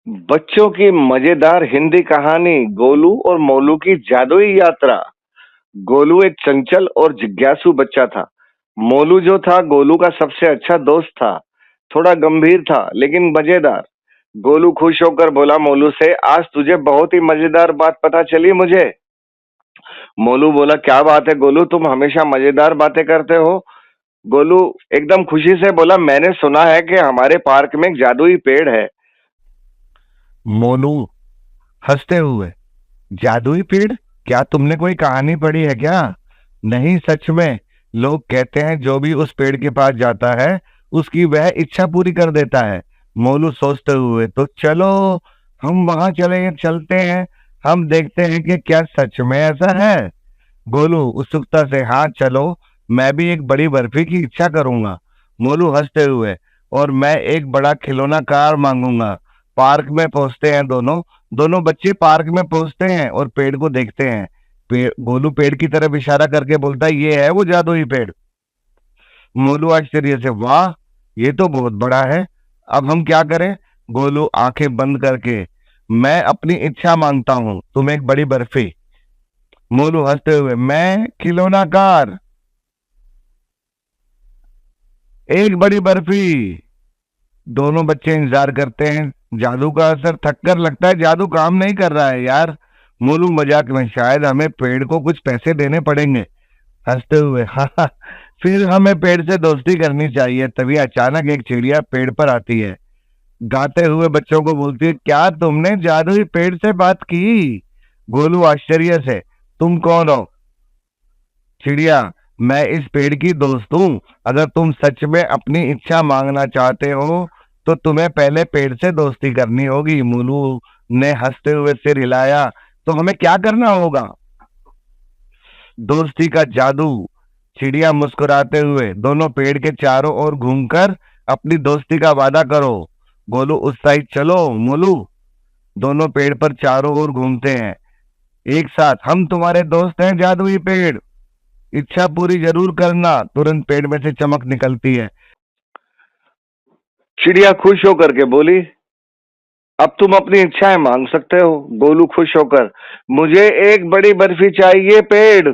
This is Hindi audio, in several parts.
बच्चों की मजेदार हिंदी कहानी गोलू और मोलू की जादुई यात्रा। गोलू एक चंचल और जिज्ञासु बच्चा था। मोलू जो था गोलू का सबसे अच्छा दोस्त था। थोड़ा गंभीर था लेकिन मजेदार। गोलू खुश होकर बोला मोलू से, आज तुझे बहुत ही मजेदार बात पता चली मुझे। मोलू बोला, क्या बात है गोलू, तुम हमेशा मजेदार बातें करते हो। गोलू एकदम खुशी से बोला, मैंने सुना है कि हमारे पार्क में एक जादुई पेड़ है। मोनू हंसते हुए, जादुई पेड़? क्या तुमने कोई कहानी पढ़ी है क्या? नहीं, सच में। लोग कहते हैं जो भी उस पेड़ के पास जाता है उसकी वह इच्छा पूरी कर देता है। मोलू सोचते हुए, तो चलो हम वहां चलते हैं। हम देखते हैं कि क्या सच में ऐसा है। गोलू उत्सुकता से, हाँ चलो, मैं भी एक बड़ी बर्फी की इच्छा करूंगा। मोलू हंसते हुए, और मैं एक बड़ा खिलौना कार मांगूंगा। पार्क में पहुंचते हैं दोनों। दोनों बच्चे पार्क में पहुंचते हैं और पेड़ को देखते हैं। गोलू पेड़ की तरफ इशारा करके बोलता है, ये है वो जादुई पेड़। मोलू आश्चर्य से, वाह, ये तो बहुत बड़ा है। अब हम क्या करें? गोलू आंखें बंद करके, मैं अपनी इच्छा मांगता हूँ, तुम एक बड़ी बर्फी। मोलू हंसते हुए, मैं खिलौना कार, एक बड़ी बर्फी। दोनों बच्चे इंतजार करते हैं। जादू का असर थक कर लगता है जादू काम नहीं कर रहा है यार। मोलू मजाक में, शायद हमें पेड़ को कुछ पैसे देने पड़ेंगे। हंसते हुए, हाँ, फिर हमें पेड़ से दोस्ती करनी चाहिए। तभी अचानक एक चिड़िया पेड़ पर आती है। गाते हुए बच्चों को बोलती है, क्या तुमने जादुई पेड़ से बात की? गोलू आश्चर्य से, तुम कौन हो? चिड़िया, मैं इस पेड़ की दोस्त हूँ। अगर तुम सच में अपनी इच्छा मांगना चाहते हो तो तुम्हें पहले पेड़ से दोस्ती करनी होगी। मोलू ने हंसते हुए सिर हिलाया। तो हमें क्या करना होगा? दोस्ती का जादू। चिड़िया मुस्कुराते हुए, दोनों पेड़ के चारों ओर घूमकर अपनी दोस्ती का वादा करो। गोलू उत्साहित, चलो मोलू। दोनों पेड़ पर चारों ओर घूमते हैं। एक साथ, हम तुम्हारे दोस्त हैं जादुई पेड़, इच्छा पूरी जरूर करना। तुरंत पेड़ में से चमक निकलती है। चिड़िया खुश होकर के बोली, अब तुम अपनी इच्छाएं मांग सकते हो। गोलू खुश होकर, मुझे एक बड़ी बर्फी चाहिए पेड़।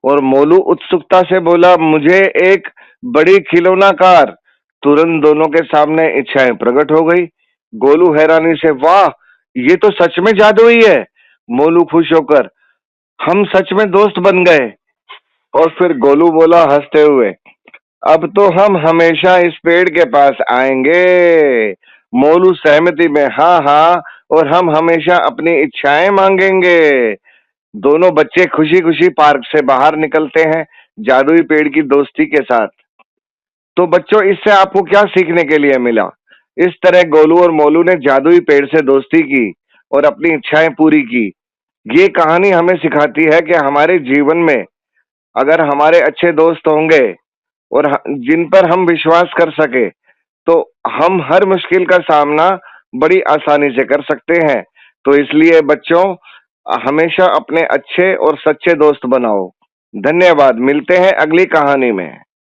और मोलू उत्सुकता से बोला, मुझे एक बड़ी खिलौना कार। तुरंत दोनों के सामने इच्छाएं प्रकट हो गई। गोलू हैरानी से, वाह, ये तो सच में जादुई है। मोलू खुश होकर, हम सच में दोस्त बन गए। और फिर गोलू बोला हंसते हुए, अब तो हम हमेशा इस पेड़ के पास आएंगे। मोलू सहमति में, हाँ हाँ, और हम हमेशा अपनी इच्छाएं मांगेंगे। दोनों बच्चे खुशी खुशी पार्क से बाहर निकलते हैं, जादुई पेड़ की दोस्ती के साथ। तो बच्चों, इससे आपको क्या सीखने के लिए मिला? इस तरह गोलू और मोलू ने जादुई पेड़ से दोस्ती की और अपनी इच्छाएं पूरी की। ये कहानी हमें सिखाती है कि हमारे जीवन में अगर हमारे अच्छे दोस्त होंगे और जिन पर हम विश्वास कर सके, तो हम हर मुश्किल का सामना बड़ी आसानी से कर सकते हैं। तो इसलिए बच्चों, हमेशा अपने अच्छे और सच्चे दोस्त बनाओ। धन्यवाद, मिलते हैं अगली कहानी में।